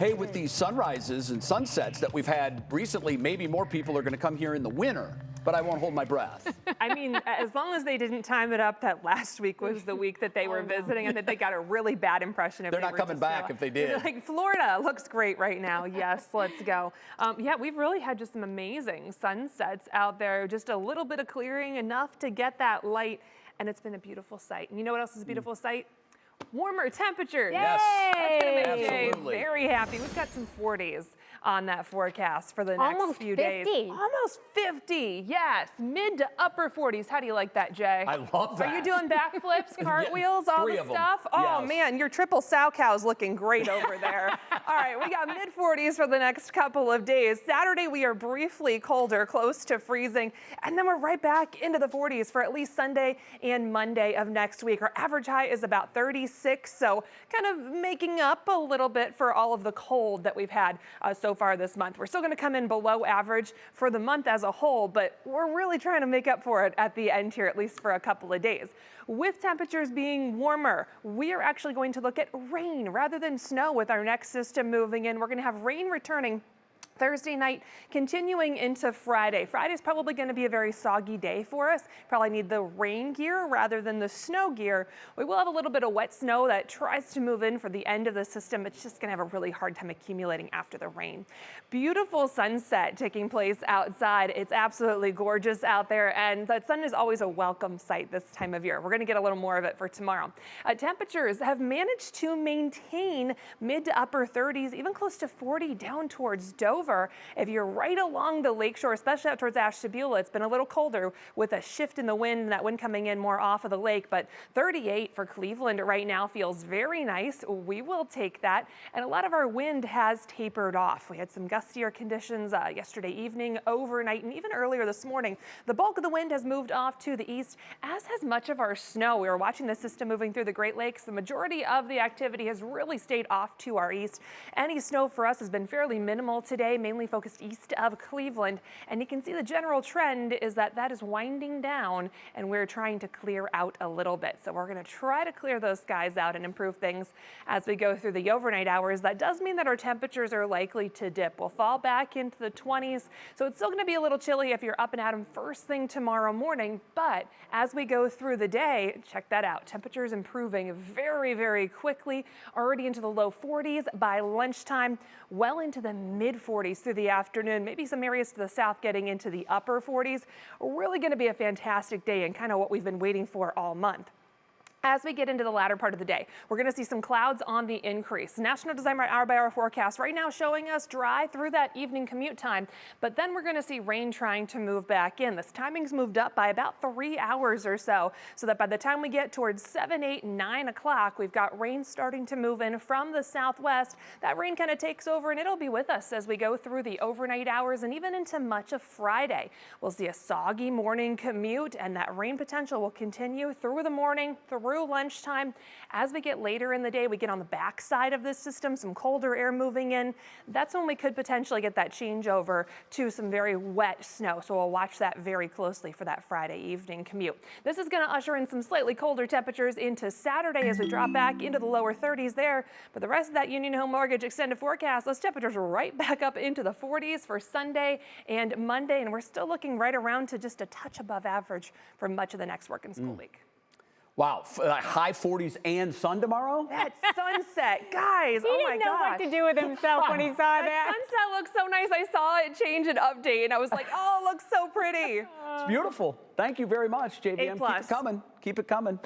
Hey, with these sunrises and sunsets that we've had recently, maybe more people are going to come here in the winter, but I won't hold my breath. I mean, as long as they didn't time it up that last week was the week that they were visiting, and that they got a really bad impression. They're not coming back if they did. Like, Florida looks great right now. Yes, let's go. Yeah, we've really had just some amazing sunsets out there. Just a little bit of clearing, enough to get that light, and it's been a beautiful sight. And you know what else is a beautiful sight? Warmer temperatures. Yes. That's going to make Jay Absolutely. very happy. We've got some 40s on that forecast for the next few days. Almost 50, yes. Mid to upper 40s. How do you like that, Jay? I love that. Are you doing backflips, cartwheels, all Three the of them. stuff? Oh, Yes. man, your triple sow cow's looking great over there. All right, we got mid 40s for the next couple of days. Saturday, we are briefly colder, close to freezing, and then we're right back into the 40s for at least Sunday and Monday of next week. Our average high is about 36, so kind of making up a little bit for all of the cold that we've had so far this month. We're still going to come in below average for the month as a whole, but we're really trying to make up for it at the end here, at least for a couple of days. With temperatures being warmer, we are actually going to look at rain rather than snow with our next system moving in. We're going to have rain returning Thursday night, continuing into Friday. Friday's probably going to be a very soggy day for us. Probably need the rain gear rather than the snow gear. We will have a little bit of wet snow that tries to move in for the end of the system. It's just going to have a really hard time accumulating after the rain. Beautiful sunset taking place outside. It's absolutely gorgeous out there, and the sun is always a welcome sight this time of year. We're going to get a little more of it for tomorrow. Temperatures have managed to maintain mid to upper 30s, even close to 40 down towards Dover. If you're right along the lakeshore, especially out towards Ashtabula, it's been a little colder with a shift in the wind, and that wind coming in more off of the lake. But 38 for Cleveland right now feels very nice. We will take that. And a lot of our wind has tapered off. We had some gustier conditions yesterday evening, overnight, and even earlier this morning. The bulk of the wind has moved off to the east, as has much of our snow. We were watching the system moving through the Great Lakes. The majority of the activity has really stayed off to our east. Any snow for us has been fairly minimal today, mainly focused east of Cleveland, and you can see the general trend is that that is winding down, and we're trying to clear out a little bit. So we're going to try to clear those skies out and improve things as we go through the overnight hours. That does mean that our temperatures are likely to dip. We'll fall back into the 20s, so it's still going to be a little chilly if you're up and at 'em first thing tomorrow morning. But as we go through the day, check that out. Temperatures improving very, very quickly, already into the low 40s by lunchtime, well into the mid 40s through the afternoon, maybe some areas to the south getting into the upper 40s. Really going to be a fantastic day and kind of what we've been waiting for all month. As we get into the latter part of the day, we're going to see some clouds on the increase. National Design hour-by-hour forecast right now showing us dry through that evening commute time, but then we're going to see rain trying to move back in. This timing's moved up by about 3 hours or so that by the time we get towards 7, 8, 9 o'clock, we've got rain starting to move in from the southwest. That rain kind of takes over, and it'll be with us as we go through the overnight hours and even into much of Friday. We'll see a soggy morning commute, and that rain potential will continue through the morning, through lunchtime. As we get later in the day, we get on the back side of this system, some colder air moving in. That's when we could potentially get that changeover to some very wet snow. So we'll watch that very closely for that Friday evening commute. This is going to usher in some slightly colder temperatures into Saturday as we drop back into the lower 30s there. But the rest of that Union Home Mortgage extended forecast, those temperatures are right back up into the 40s for Sunday and Monday. And we're still looking right around to just a touch above average for much of the next work and school week. Wow, high 40s and sun tomorrow? That sunset, guys, oh my gosh. He didn't know what to do with himself when he saw that. That sunset looks so nice. I saw it change and update, and I was like, oh, it looks so pretty. It's beautiful. Thank you very much, JVM. A+. Keep it coming. Keep it coming.